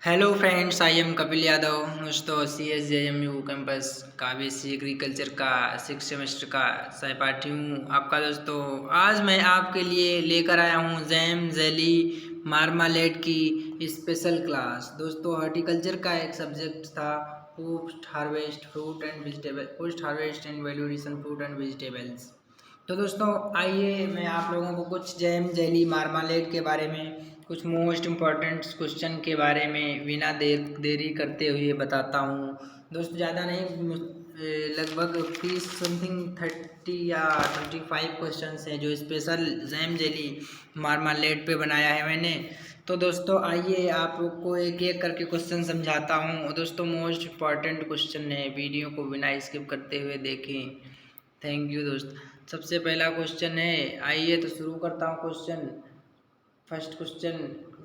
Hello friends, I am Kapil Yadav. दोस्तों, CSJMU campus का BSc agriculture का 6 सेमेस्टर का सहपाठी हूँ आपका। दोस्तों, आज मैं आपके लिए लेकर आया हूँ जैम जेली मार्मालेड की स्पेशल क्लास। दोस्तों, हॉर्टिकल्चर का एक सब्जेक्ट था post harvest fruit and vegetable, post harvest and value addition fruit and vegetables. तो दोस्तों, आइए मैं आप लोगों को कुछ जैम जेली मार्मालेड के बारे में, कुछ मोस्ट इम्पॉर्टेंट क्वेश्चन के बारे में बिना देरी करते हुए बताता हूँ। दोस्तों, ज़्यादा नहीं, लगभग 30 समथिंग 30 या 25 क्वेश्चन हैं जो स्पेशल जैम जेली मार्मालेड पे बनाया है मैंने। तो दोस्तों, आइए आप लोग को एक एक करके क्वेश्चन समझाता हूँ। दोस्तों, मोस्ट इम्पॉर्टेंट क्वेश्चन है, वीडियो को बिना स्किप करते हुए देखें। थैंक यू दोस्त। सबसे पहला क्वेश्चन है, आइए तो शुरू करता हूँ क्वेश्चन। फर्स्ट क्वेश्चन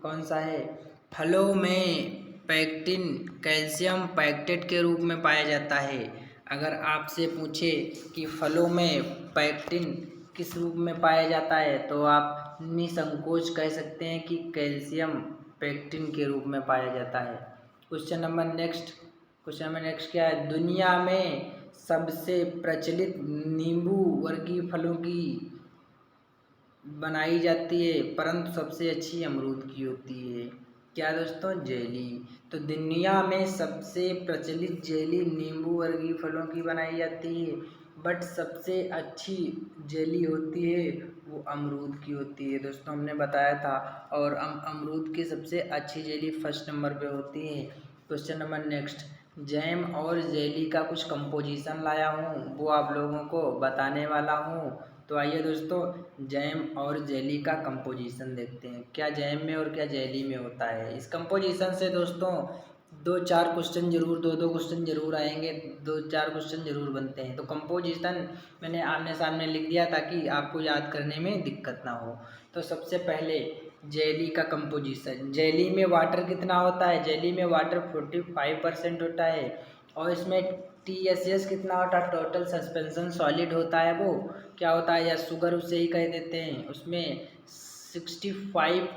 कौन सा है? फलों में पैक्टिन कैल्शियम पैक्टेट के रूप में पाया जाता है। अगर आपसे पूछे कि फलों में पैक्टिन किस रूप में पाया जाता है, तो आप निसंकोच कह सकते हैं कि कैल्शियम पैक्टिन के रूप में पाया जाता है। क्वेश्चन नंबर नेक्स्ट क्या है? दुनिया में सबसे प्रचलित नींबू वर्गीय फलों की बनाई जाती है, परंतु सबसे अच्छी अमरूद की होती है। क्या दोस्तों? जेली। तो दुनिया में सबसे प्रचलित जेली नींबू वर्गीय फलों की बनाई जाती है, बट सबसे अच्छी जेली होती है वो अमरूद की होती है। दोस्तों, हमने बताया था। और अमरूद की सबसे अच्छी जेली फर्स्ट नंबर पे होती है। क्वेश्चन नंबर नेक्स्ट, जैम और जेली का कुछ कंपोजिशन लाया हूँ, वो आप लोगों को बताने वाला हूँ। तो आइए दोस्तों, जैम और जेली का कंपोजिशन देखते हैं, क्या जैम में और क्या जेली में होता है। इस कंपोजिशन से दोस्तों दो चार क्वेश्चन जरूर, दो क्वेश्चन जरूर आएंगे, 2-4 क्वेश्चन जरूर बनते हैं। तो कंपोजिशन मैंने आमने सामने लिख दिया ताकि आपको याद करने में दिक्कत ना हो। तो सबसे पहले जेली का कंपोजिशन। जेली में वाटर कितना होता है? जेली में वाटर 45% होता है। और इसमें TSS कितना होता है? टोटल सस्पेंशन सॉलिड होता है। वो क्या होता है, या शुगर उसे ही कह देते हैं। उसमें 65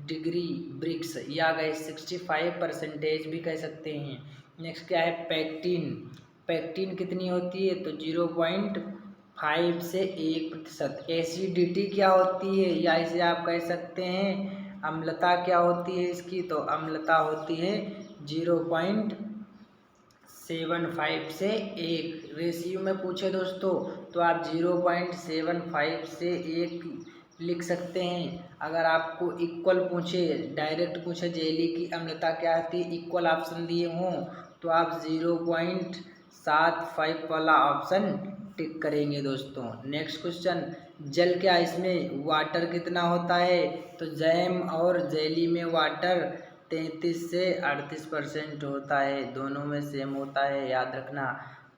डिग्री ब्रिक्स या गए 65% भी कह सकते हैं। नेक्स्ट क्या है? पैक्टिन। पैक्टिन कितनी होती है? तो 0.5 से 1%। एसिडिटी क्या होती है, या इसे आप कह सकते हैं अम्लता क्या होती है इसकी? तो अम्लता होती है 0.75 से 1। रेशियो में पूछे दोस्तों तो आप 0.75 से 1 लिख सकते हैं। अगर आपको इक्वल पूछे, डायरेक्ट पूछे जेली की अम्लता क्या आती है, इक्वल ऑप्शन दिए हों, तो आप 0.75 वाला ऑप्शन टिक करेंगे दोस्तों। नेक्स्ट क्वेश्चन, जल क्या इसमें वाटर कितना होता है? तो जैम और जेली में वाटर 33 से 38% होता है, दोनों में सेम होता है, याद रखना।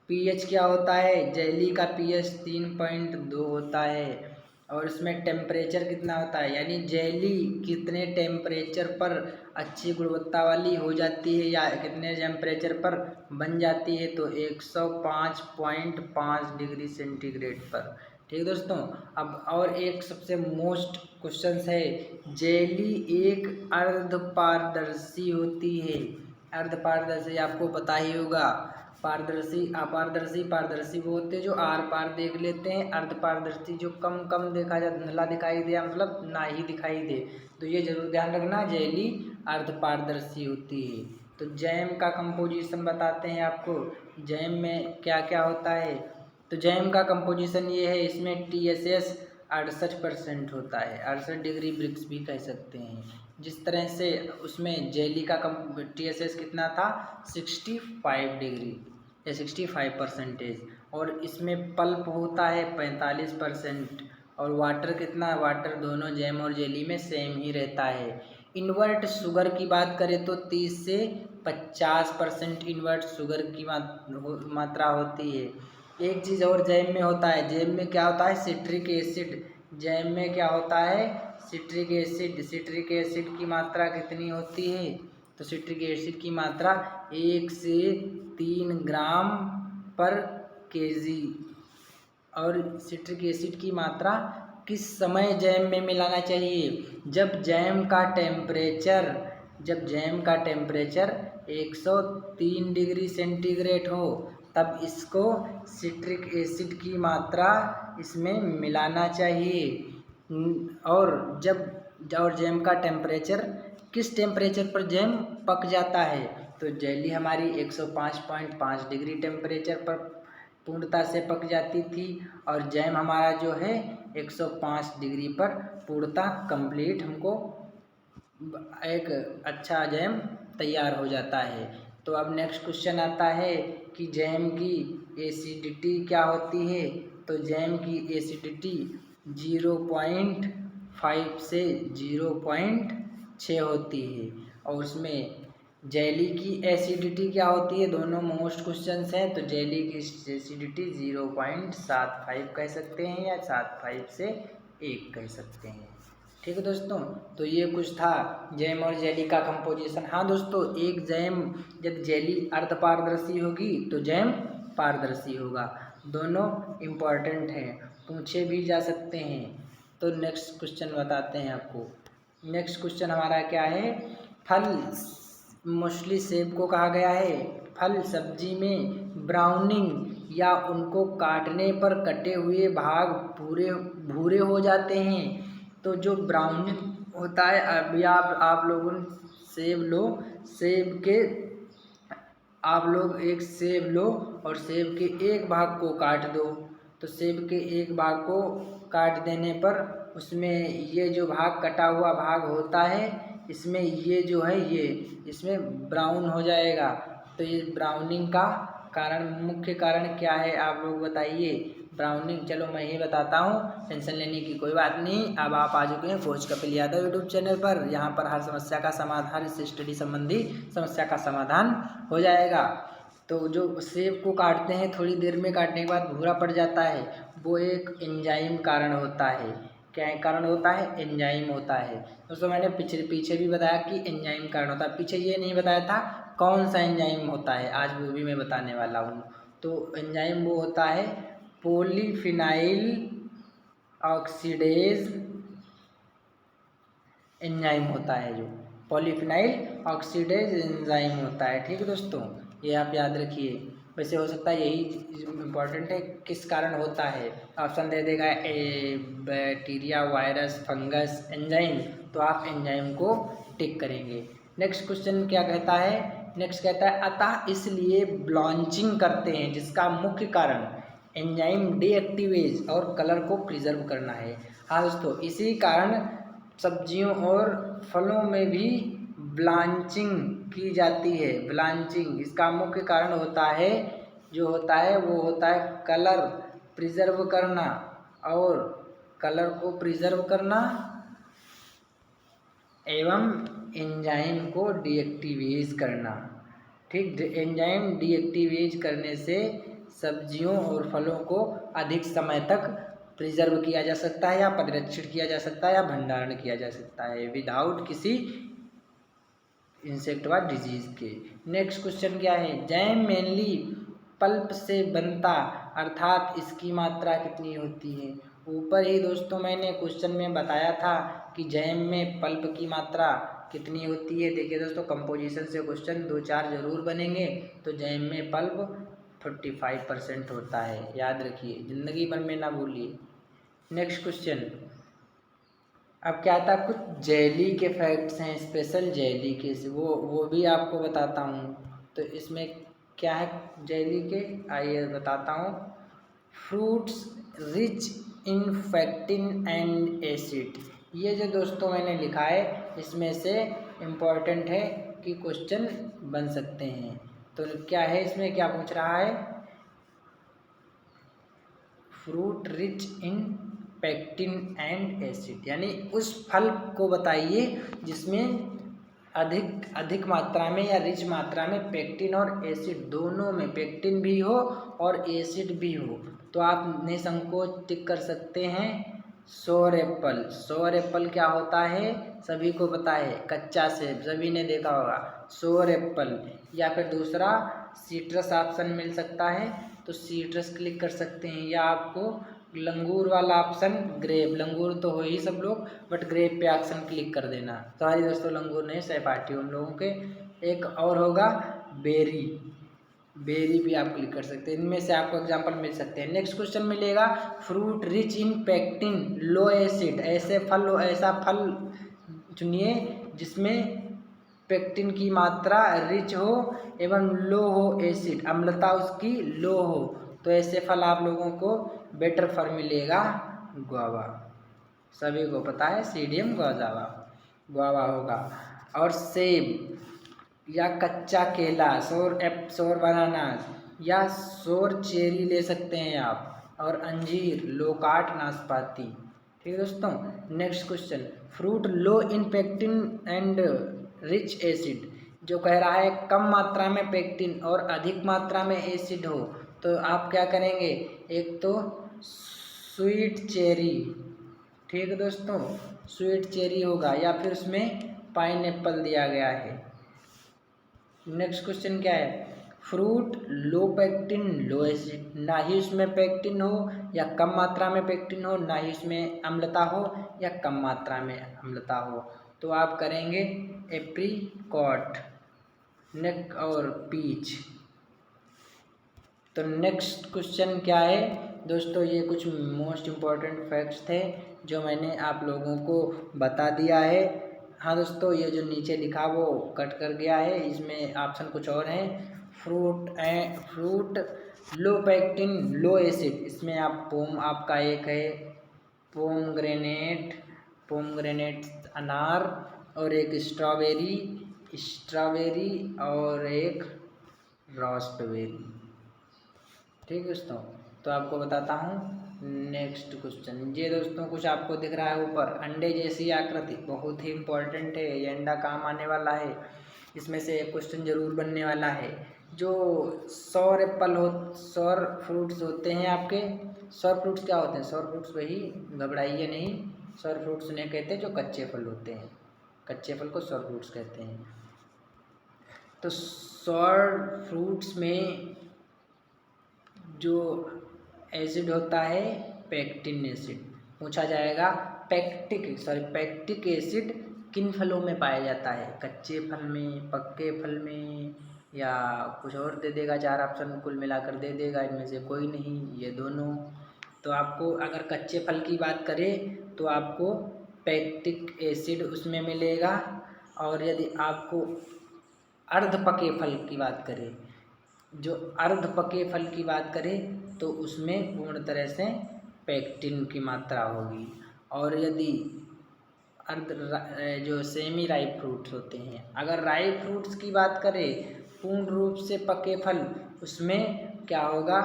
पीएच क्या होता है? जेली का पीएच 3.2 होता है। और इसमें टेम्परेचर कितना होता है, यानी जेली कितने टेम्परेचर पर अच्छी गुणवत्ता वाली हो जाती है, या कितने टेम्परेचर पर बन जाती है? तो 105.5 डिग्री सेंटीग्रेड पर। ठीक दोस्तों। अब और एक सबसे मोस्ट क्वेश्चन है, जेली एक अर्धपारदर्शी होती है। अर्धपारदर्शी आपको पता ही होगा। पारदर्शी, अपारदर्शी, पारदर्शी वो होते हैं जो आर पार देख लेते हैं। अर्धपारदर्शी जो कम देखा जाए, धुंधला दिखाई दे, मतलब ना ही दिखाई दे। तो ये जरूर ध्यान रखना, जेली अर्धपारदर्शी होती है। तो जैम का कंपोजिशन बताते हैं आपको। जैम में क्या क्या होता है? तो जैम का कंपोजिशन ये है, इसमें TSS 68% होता है, 68 डिग्री ब्रिक्स भी कह सकते हैं। जिस तरह से उसमें जेली का TSS कितना था? 65 डिग्री या 65%। और इसमें पल्प होता है 45%। और वाटर कितना? वाटर दोनों जैम और जेली में सेम ही रहता है। इन्वर्ट शुगर की बात करें तो 30 से 50% इन्वर्ट शुगर की मात्रा होती है। एक चीज़ और जैम में होता है, जैम में क्या होता है? Citric acid. जैम में क्या होता है? Citric acid. सिट्रिक एसिड की मात्रा कितनी होती है? तो सिट्रिक एसिड की मात्रा 1 से 3 ग्राम पर केजी। और सिट्रिक एसिड की मात्रा किस समय जैम में मिलाना चाहिए? जब जैम का टेम्परेचर जब जैम का टेम्परेचर 103 डिग्री सेंटीग्रेड हो तब इसको सिट्रिक एसिड की मात्रा इसमें मिलाना चाहिए। और जैम का टेम्परेचर, किस टेम्परेचर पर जैम पक जाता है, तो जेली हमारी 105.5 डिग्री टेम्परेचर पर पूर्णता से पक जाती थी और जैम हमारा जो है 105 डिग्री पर पूर्णता कंप्लीट हमको एक अच्छा जैम तैयार हो जाता है। तो अब नेक्स्ट क्वेश्चन आता है कि जैम की एसिडिटी क्या होती है, तो जैम की एसिडिटी 0.5 से 0.6 होती है। और उसमें जेली की एसिडिटी क्या होती है, दोनों मोस्ट क्वेश्चंस हैं, तो जेली की एसिडिटी 0.75 कह सकते हैं या 75 से 1 कह सकते हैं। ठीक है दोस्तों, तो ये कुछ था जैम और जेली का कंपोजिशन। हाँ दोस्तों, एक जैम जब जेली अर्धपारदर्शी होगी तो जैम पारदर्शी होगा, दोनों इम्पॉर्टेंट हैं, पूछे भी जा सकते हैं। तो नेक्स्ट क्वेश्चन बताते हैं आपको। नेक्स्ट क्वेश्चन हमारा क्या है, फल मोस्टली सेब को कहा गया है, फल सब्जी में ब्राउनिंग या उनको काटने पर कटे हुए भाग भूरे भूरे हो जाते हैं। तो जो ब्राउनिंग होता है, अभी आप लोगों सेब लो, सेब के आप लोग एक सेब लो और सेब के एक भाग को काट दो, तो सेब के एक भाग को काट देने पर उसमें ये जो भाग कटा हुआ भाग होता है, इसमें ये जो है ये इसमें ब्राउन हो जाएगा। तो ये ब्राउनिंग का कारण, मुख्य कारण क्या है आप लोग बताइए। ब्राउनिंग चलो मैं ही बताता हूँ, टेंशन लेने की कोई बात नहीं। अब आप आ चुके हैं coach Kapil Yadav YouTube channel पर, यहाँ पर हर समस्या का समाधान, हर स्टडी संबंधी समस्या का समाधान हो जाएगा। तो जो सेब को काटते हैं, थोड़ी देर में काटने के बाद भूरा पड़ जाता है, वो एक एंजाइम कारण होता है। क्या कारण होता है, एंजाइम होता है। दोस्तों मैंने पीछे भी बताया कि एंजाइम कारण होता है, पीछे ये नहीं बताया था कौन सा एंजाइम होता है, आज वो भी मैं बताने वाला हूँ। तो एंजाइम वो होता है पॉलीफिनाइल ऑक्सीडेज एंजाइम होता है, जो पॉलीफिनाइल ऑक्सीडेज एंजाइम होता है। ठीक है दोस्तों, ये आप याद रखिए। वैसे हो सकता है यही इम्पोर्टेंट है, किस कारण होता है, ऑप्शन दे देगा ए बैक्टीरिया, वायरस, फंगस, एंजाइम, तो आप एंजाइम को टिक करेंगे। नेक्स्ट क्वेश्चन क्या कहता है, नेक्स्ट कहता है अतः इसलिए ब्लॉन्चिंग करते हैं जिसका मुख्य कारण एंजाइम डीएक्टिवेज और कलर को प्रिजर्व करना है। हाँ दोस्तों, इसी कारण सब्जियों और फलों में भी ब्लांचिंग की जाती है। ब्लांचिंग इसका मुख्य कारण होता है, जो होता है वो होता है कलर प्रिजर्व करना, और कलर को प्रिजर्व करना एवं एंजाइम को डीएक्टिवेज करना। ठीक, एंजाइम डीएक्टिवेज करने से सब्जियों और फलों को अधिक समय तक प्रिजर्व किया जा सकता है या परिरक्षित किया जा सकता है या भंडारण किया जा सकता है विदाउट किसी इंसेक्ट व डिजीज के। नेक्स्ट क्वेश्चन क्या है, जैम मेनली पल्प से बनता अर्थात इसकी मात्रा कितनी होती है। ऊपर ही दोस्तों मैंने क्वेश्चन में बताया था कि जैम में पल्प की मात्रा कितनी होती है। देखिए दोस्तों, कंपोजिशन से क्वेश्चन 2-4 जरूर बनेंगे। तो जैम में पल्प 45% होता है, याद रखिए, जिंदगी भर में ना भूलिए। नेक्स्ट क्वेश्चन, अब क्या था, कुछ जेली के फैक्ट्स हैं, स्पेशल जेली के, वो भी आपको बताता हूँ। तो इसमें क्या है जेली के, आइए बताता हूँ। Fruits rich in pectin and acid, ये जो दोस्तों मैंने लिखा है इसमें से इम्पॉर्टेंट है कि क्वेश्चन बन सकते हैं। तो क्या है इसमें, क्या पूछ रहा है, fruit rich in pectin and acid, यानी उस फल को बताइए जिसमें अधिक मात्रा में या रिच मात्रा में पेक्टिन और एसिड दोनों में, पेक्टिन भी हो और एसिड भी हो। तो आप निसंकोच टिक कर सकते हैं सोर एप्पल। सोर एप्पल क्या होता है, सभी को पता है, कच्चा सेब, सभी ने देखा होगा सोर एप्पल। या फिर दूसरा सीट्रस ऑप्शन मिल सकता है, तो सीट्रस क्लिक कर सकते हैं, या आपको लंगूर वाला ऑप्शन ग्रेप, लंगूर तो हो ही सब लोग, बट ग्रेप पे ऑप्शन क्लिक कर देना। सॉरी दोस्तों, लंगूर नहीं, सहपाठी उन लोगों के। एक और होगा बेरी, बेरी भी आप क्लिक कर सकते हैं। इनमें से आपको एग्जांपल मिल सकते हैं। नेक्स्ट क्वेश्चन मिलेगा fruit rich in pectin low acid, ऐसे फल, ऐसा फल चुनिए जिसमें पेक्टिन की मात्रा रिच हो एवं लो हो एसिड, अम्लता उसकी लो हो। तो ऐसे फल आप लोगों को बेटर फल मिलेगा गुआवा, सभी को पता है सीडियम गुआवा, गुआवा होगा। और सेब या कच्चा केला, सोर बनाना या सोर चेरी ले सकते हैं आप। और अंजीर, लोकाट, नाशपाती। ठीक है दोस्तों। Next question fruit low in pectin and rich acid, जो कह रहा है कम मात्रा में पेक्टिन और अधिक मात्रा में एसिड हो, तो आप क्या करेंगे, एक तो स्वीट चेरी, ठीक है दोस्तों, स्वीट चेरी होगा, या फिर उसमें पाइनएप्पल दिया गया है। नेक्स्ट क्वेश्चन क्या है, फ्रूट लो पेक्टिन लो एसिड, ना ही उसमें पेक्टिन हो या कम मात्रा में पेक्टिन हो, ना ही उसमें अम्लता हो या कम मात्रा में अम्लता हो, तो आप करेंगे एप्रीकॉट नेक और पीच। तो नेक्स्ट क्वेश्चन क्या है दोस्तों, ये कुछ मोस्ट इम्पॉर्टेंट फैक्ट्स थे जो मैंने आप लोगों को बता दिया है। हाँ दोस्तों, ये जो नीचे लिखा वो कट कर गया है, इसमें ऑप्शन कुछ और हैं। फ्रूट लो पेक्टिन लो एसिड, इसमें आप पोम आपका एक है, पोमग्रेनेट अनार, और एक स्ट्रॉबेरी और एक रास्पबेरी। ठीक है दोस्तों, तो आपको बताता हूँ नेक्स्ट क्वेश्चन। ये दोस्तों कुछ आपको दिख रहा है ऊपर, अंडे जैसी आकृति, बहुत ही इम्पोर्टेंट है, ये अंडा काम आने वाला है, इसमें से एक क्वेश्चन जरूर बनने वाला है। जो सौर फ्रूट्स होते हैं आपके, सौर फ्रूट्स क्या होते हैं, सौर फ्रूट्स वही, घबराइए नहीं, सौर फ्रूट्स उन्हें कहते हैं जो कच्चे फल होते हैं, कच्चे फल को सौर फ्रूट्स कहते हैं। तो सौर फ्रूट्स में जो एसिड होता है पेक्टिन एसिड, पूछा जाएगा पेक्टिक एसिड किन फलों में पाया जाता है, कच्चे फल में, पक्के फल में, या कुछ और दे देगा, चार ऑप्शन कुल मिलाकर दे देगा, इनमें से कोई नहीं, ये दोनों। तो आपको अगर कच्चे फल की बात करें तो आपको पेक्टिक एसिड उसमें मिलेगा, और यदि आपको अर्ध पके फल की बात करें, जो अर्ध पके फल की बात करें तो उसमें पूर्ण तरह से पेक्टिन की मात्रा होगी। और यदि जो सेमी राइप फ्रूट्स होते हैं, अगर राइप फ्रूट्स की बात करें पूर्ण रूप से पके फल, उसमें क्या होगा,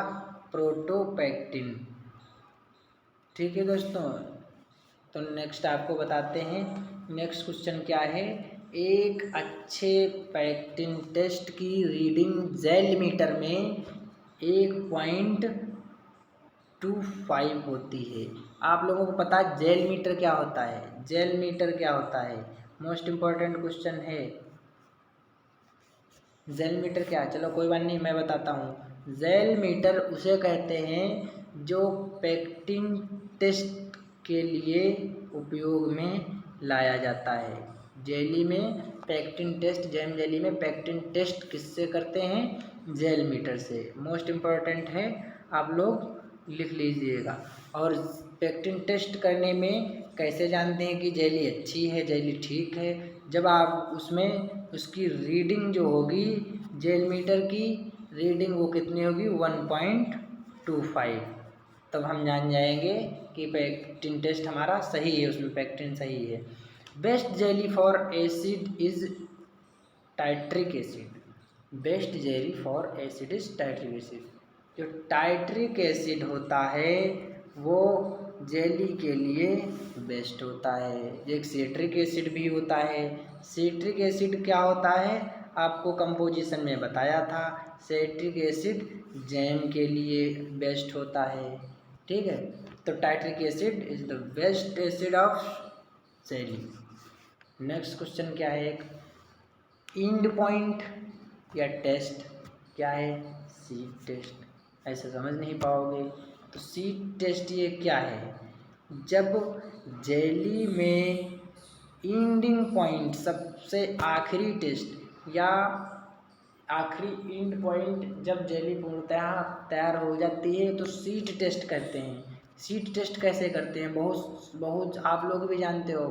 प्रोटोपेक्टिन। ठीक है दोस्तों, तो नेक्स्ट आपको बताते हैं। नेक्स्ट क्वेश्चन क्या है, एक अच्छे पेक्टिन टेस्ट की रीडिंग जेल मीटर में 1.25 होती है। आप लोगों को पता है जेल मीटर क्या होता है, जेल मीटर क्या होता है, मोस्ट इम्पॉर्टेंट क्वेश्चन है, जेल मीटर क्या है, चलो कोई बात नहीं, मैं बताता हूँ। जेल मीटर उसे कहते हैं जो पेक्टिन टेस्ट के लिए उपयोग में लाया जाता है। जेली में पेक्टिन टेस्ट, जैम जेली में पेक्टिन टेस्ट किससे करते हैं, जेल मीटर से। मोस्ट इम्पॉर्टेंट है, आप लोग लिख लीजिएगा। और पेक्टिन टेस्ट करने में कैसे जानते हैं कि जेली अच्छी है, जेली ठीक है, जब आप उसमें उसकी रीडिंग जो होगी, जेल मीटर की रीडिंग वो कितनी होगी, 1.25, तब हम जान जाएंगे कि पेक्टिन टेस्ट हमारा सही है, उसमें पेक्टिन सही है। Best jelly for acid is tartaric acid, best jelly for acid is tartaric acid. जो टाइट्रिक एसिड होता है वो जेली के लिए बेस्ट होता है। एक सिट्रिक एसिड भी होता है। सिट्रिक एसिड क्या होता है, आपको कंपोजिशन में बताया था, सिट्रिक एसिड जैम के लिए बेस्ट होता है। ठीक है, तो tartaric acid is the best acid of jelly. Next question क्या है, एक इंड पॉइंट या टेस्ट क्या है, सीड टेस्ट, ऐसे समझ नहीं पाओगे। तो सीड टेस्ट ये क्या है? जब जेली में एंडिंग पॉइंट, सबसे आखिरी टेस्ट या आखिरी एंड पॉइंट, जब जेली पूर्णतः तैयार हो जाती है तो सीड टेस्ट करते हैं। सीड टेस्ट कैसे करते हैं? बहुत बहुत आप लोग भी जानते हो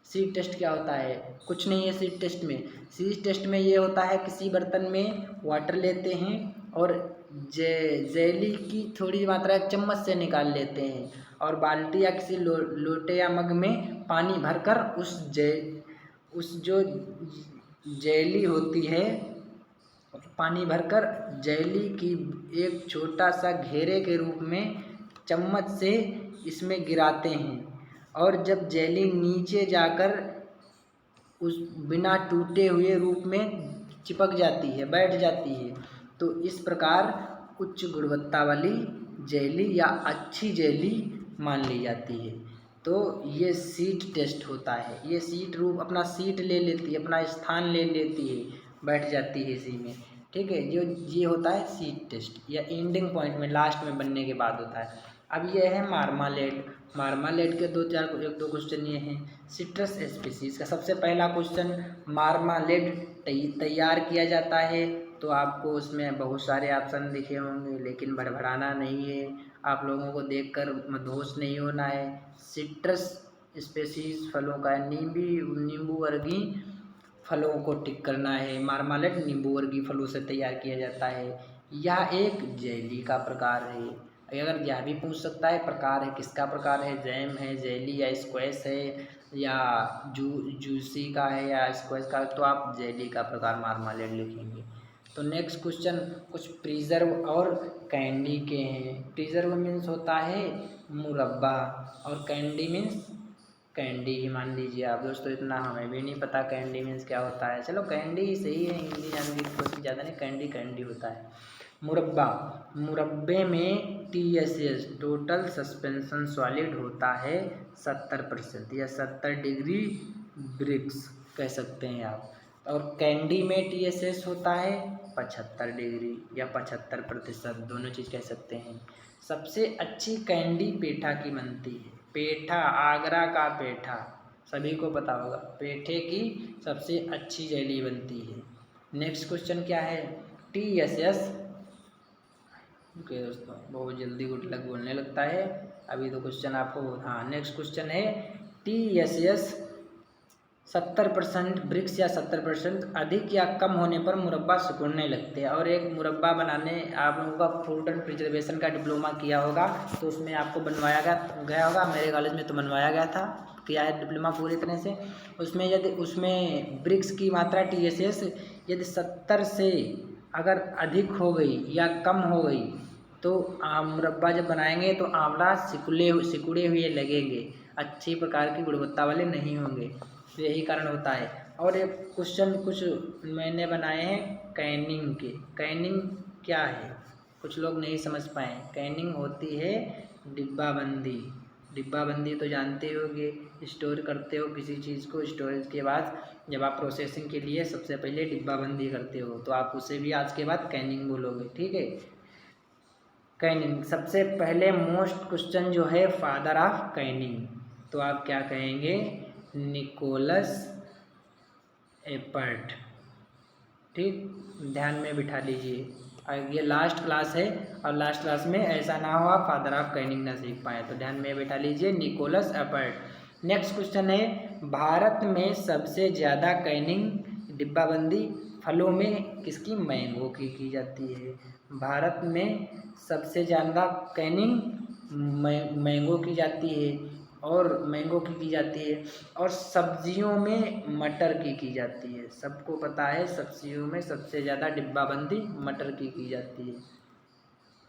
सीड टेस्ट क्या होता है। कुछ नहीं है सीड टेस्ट में। सीड टेस्ट में ये होता है, किसी बर्तन में वाटर लेते हैं और जेली की थोड़ी मात्रा एक चम्मच से निकाल लेते हैं और बाल्टी या किसी लोटे या मग में पानी भरकर उस जो जेली होती है, पानी भरकर जेली की एक छोटा सा घेरे के रूप में चम्मच से इसमें गिराते हैं और जब जेली नीचे जाकर उस बिना टूटे हुए रूप में चिपक जाती है, बैठ जाती है, तो इस प्रकार उच्च गुणवत्ता वाली जेली या अच्छी जेली मान ली जाती है। तो ये सीड टेस्ट होता है। ये सीड रूप अपना सीट ले लेती है, अपना स्थान ले लेती है, बैठ जाती है इसी में। ठीक है, जो ये होता है सीड टेस्ट या एंडिंग पॉइंट में, लास्ट में बनने के बाद होता है। अब ये है मार्मालेड। मार्मालेड के एक दो क्वेश्चन ये हैं। सिट्रस स्पीसीज का सबसे पहला क्वेश्चन, मार्मालेड तैयार किया जाता है तो आपको उसमें बहुत सारे ऑप्शन दिखे होंगे, लेकिन भड़बड़ाना नहीं है, आप लोगों को देखकर मदहोश नहीं होना है। सिट्रस स्पीसीज फलों का, नींबू वर्गीय फलों को टिक करना है। मार्मालेड नींबू वर्गीय फलों से तैयार किया जाता है। यह एक जेली का प्रकार है। अगर यह भी पूछ सकता है प्रकार है, किसका प्रकार है, जैम है, जेली या स्क्वैश है या जूसी का है या स्क्वैश का, तो आप जेली का प्रकार मार्मालेड लिखेंगे। तो नेक्स्ट क्वेश्चन कुछ प्रिजर्व और कैंडी के हैं। प्रिजर्व मीन्स होता है मुरब्बा और कैंडी मीन्स कैंडी ही मान लीजिए आप दोस्तों। इतना हमें भी नहीं पता कैंडी मीन्स क्या होता है, चलो कैंडी ही सही है, हिंदी जानने की कोशिश ज़्यादा नहीं, कैंडी कैंडी होता है। मुरब्बा, मुरब्बे में TSS टोटल सस्पेंशन सॉलिड होता है 70% या 70 डिग्री ब्रिक्स कह सकते हैं आप। और कैंडी में TSS होता है 75 डिग्री या 75%, दोनों चीज़ कह सकते हैं। सबसे अच्छी कैंडी पेठा की बनती है। पेठा, आगरा का पेठा सभी को पता होगा, पेठे की सबसे अच्छी जेली बनती है। नेक्स्ट क्वेश्चन क्या है? TSS, ओके दोस्तों बहुत जल्दी गुड लक बोलने लगता है, अभी तो क्वेश्चन आपको, हाँ नेक्स्ट क्वेश्चन है TSS 70% ब्रिक्स या 70% अधिक या कम होने पर मुरब्बा सिकुड़ने लगते हैं। और एक मुरब्बा बनाने, आप लोगों का फूड एंड प्रिजर्वेशन का डिप्लोमा किया होगा तो उसमें आपको बनवाया गया होगा, मेरे कॉलेज में तो बनवाया गया था, किया है डिप्लोमा पूरी तरह से। उसमें यदि उसमें ब्रिक्स की मात्रा TSS यदि 70 से अगर अधिक हो गई या कम हो गई तो मुरब्बा जब बनाएंगे तो आंवला सिकुड़े हुए लगेंगे, अच्छी प्रकार की गुणवत्ता वाले नहीं होंगे, तो यही कारण होता है। और एक क्वेश्चन कुछ मैंने बनाए हैं कैनिंग के। कैनिंग क्या है? कुछ लोग नहीं समझ पाए। कैनिंग होती है डिब्बाबंदी। डिब्बाबंदी तो जानते होगे, स्टोर करते हो किसी चीज़ को, स्टोरेज के बाद जब आप प्रोसेसिंग के लिए सबसे पहले डिब्बाबंदी करते हो तो आप उसे भी आज के बाद कैनिंग बोलोगे। ठीक है, कैनिंग सबसे पहले मोस्ट क्वेश्चन जो है फादर ऑफ कैनिंग, तो आप क्या कहेंगे? Nicolas Appert. ठीक, ध्यान में बिठा लीजिए, ये लास्ट क्लास है और लास्ट क्लास में ऐसा ना हो आप फादर ऑफ कैनिंग ना सीख पाए, तो ध्यान में बिठा लीजिए निकोलस एपर्ट। नेक्स्ट क्वेश्चन है भारत में सबसे ज़्यादा कैनिंग डिब्बाबंदी फलों में किसकी? मैंगो की जाती है। भारत में सबसे ज़्यादा कैनिंग मैंगो की जाती है और मैंगो की जाती है। और सब्जियों में मटर की जाती है। सबको पता है सब्जियों में सबसे ज़्यादा डिब्बाबंदी मटर की जाती है।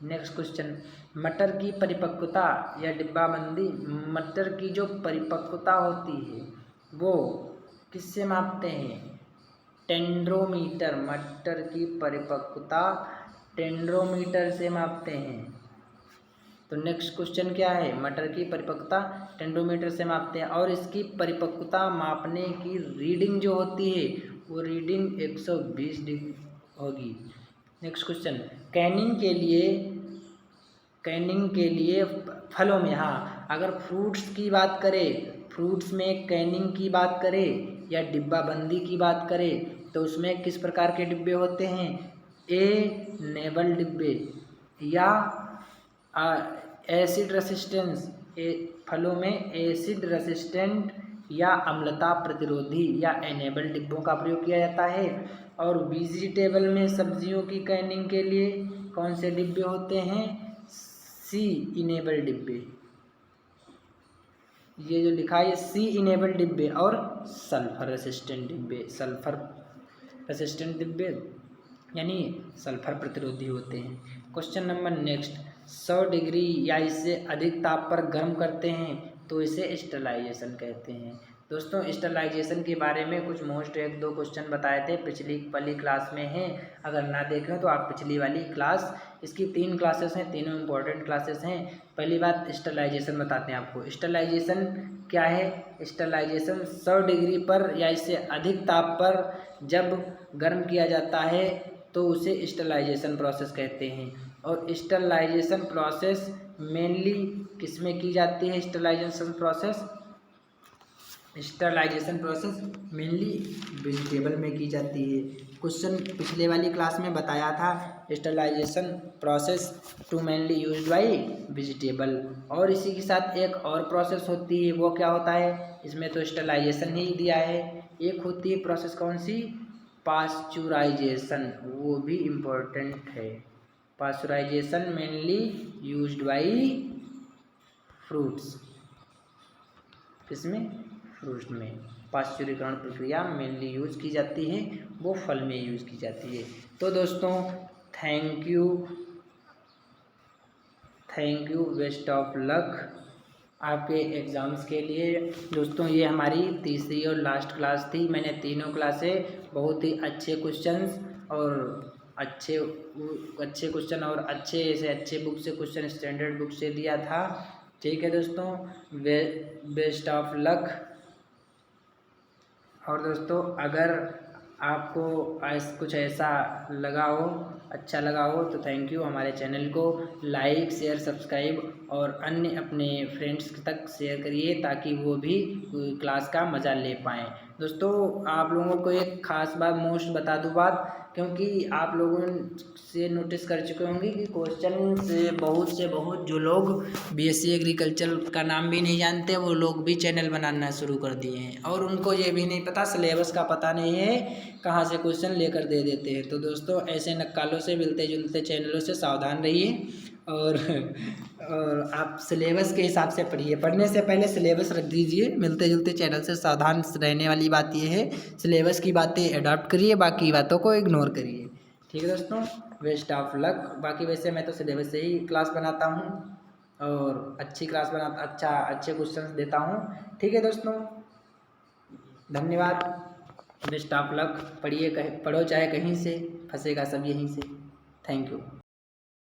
नेक्स्ट क्वेश्चन, मटर की परिपक्वता या डिब्बाबंदी, मटर की जो परिपक्वता होती है वो किससे मापते हैं? टेंड्रोमीटर। मटर की परिपक्वता टेंड्रोमीटर से मापते हैं। तो नेक्स्ट क्वेश्चन क्या है? मटर की परिपक्वता टेंड्रोमीटर से मापते हैं और इसकी परिपक्वता मापने की रीडिंग जो होती है वो रीडिंग 120 डिग्री होगी। नेक्स्ट क्वेश्चन, कैनिंग के लिए कैनिंग के लिए फलों में, हाँ अगर फ्रूट्स की बात करें, फ्रूट्स में कैनिंग की बात करें या डिब्बाबंदी की बात करें तो उसमें किस प्रकार के डिब्बे होते हैं? ए नेबल डिब्बे या एसिड रेसिस्टेंस, फलों में एसिड रेसिस्टेंट या अम्लता प्रतिरोधी या एनेबल डिब्बों का प्रयोग किया जाता है। और वेजिटेबल में सब्जियों की कैनिंग के लिए कौन से डिब्बे होते हैं? सी इनेबल डिब्बे, ये जो लिखा है सी इनेबल डिब्बे और सल्फर रेसिस्टेंट डिब्बे, सल्फर रेसिस्टेंट डिब्बे यानी सल्फर प्रतिरोधी होते हैं। क्वेश्चन नंबर नेक्स्ट, 100 डिग्री या इससे अधिक ताप पर गर्म करते हैं तो इसे स्टरलाइजेशन कहते हैं। दोस्तों स्टरलाइजेशन के बारे में कुछ मोस्ट 1-2 क्वेश्चन बताए थे, पिछली वाली क्लास में हैं, अगर ना देखें तो आप पिछली वाली क्लास, इसकी 3 क्लासेस हैं, तीनों इंपॉर्टेंट क्लासेस हैं। पहली बात स्टरलाइजेशन बताते हैं आपको। स्टरलाइजेशन क्या है? स्टरलाइजेशन 100 डिग्री पर या इससे अधिक ताप पर जब गर्म किया जाता है तो उसे स्टरलाइजेशन प्रोसेस कहते हैं। और स्टरलाइजेशन प्रोसेस मेनली किस में की जाती है? स्टरलाइजेशन प्रोसेस मेनली वेजिटेबल में की जाती है। क्वेश्चन पिछले वाली क्लास में बताया था, sterilisation process to mainly used by vegetable. और इसी के साथ एक और प्रोसेस होती है, वो क्या होता है? इसमें तो स्टरलाइजेशन ही दिया है, एक होती है प्रोसेस कौन सी? पास्चुराइजेशन, वो भी इम्पोर्टेंट है। Pasteurisation mainly used bye fruits, इसमें फ्रूट में पाश्चुरीकरण प्रक्रिया मेनली यूज की जाती है, वो फल में यूज की जाती है। तो दोस्तों thank you, best of luck आपके एग्ज़ाम्स के लिए। दोस्तों ये हमारी तीसरी और लास्ट क्लास थी। मैंने तीनों क्लासें बहुत ही अच्छे क्वेश्चंस और अच्छे क्वेश्चन और अच्छे से अच्छे बुक से क्वेश्चन, स्टैंडर्ड बुक से दिया था। ठीक है दोस्तों, बेस्ट ऑफ लक। और दोस्तों अगर आपको कुछ ऐसा लगा हो, अच्छा लगा हो तो थैंक यू, हमारे चैनल को लाइक शेयर सब्सक्राइब और अन्य अपने फ्रेंड्स तक शेयर करिए ताकि वो भी क्लास का मज़ा ले पाएँ। दोस्तों आप लोगों को एक ख़ास बात मोस्ट बता दूँ बात, क्योंकि आप लोगों से नोटिस कर चुके होंगे कि क्वेश्चन से बहुत जो लोग बीएससी एग्रीकल्चर का नाम भी नहीं जानते वो लोग भी चैनल बनाना शुरू कर दिए हैं और उनको ये भी नहीं पता, सिलेबस का पता नहीं है, कहाँ से क्वेश्चन लेकर दे देते हैं। तो दोस्तों ऐसे नक्कालों से मिलते जुलते चैनलों से सावधान रहिए और आप सिलेबस के हिसाब से पढ़िए। पढ़ने से पहले सिलेबस रख दीजिए। मिलते जुलते चैनल से सावधान रहने वाली बात ये है, सिलेबस की बातें अडॉप्ट करिए, बाकी बातों को इग्नोर करिए। ठीक है दोस्तों, बेस्ट ऑफ लक। बाकी वैसे मैं तो सिलेबस से ही क्लास बनाता हूँ और अच्छी क्लास बनाता, अच्छे क्वेश्चंस देता हूँ। ठीक है दोस्तों, धन्यवाद, बेस्ट ऑफ लक। पढ़िए, पढ़ो चाहे कहीं से, फंसेगा सब यहीं से। Thank you.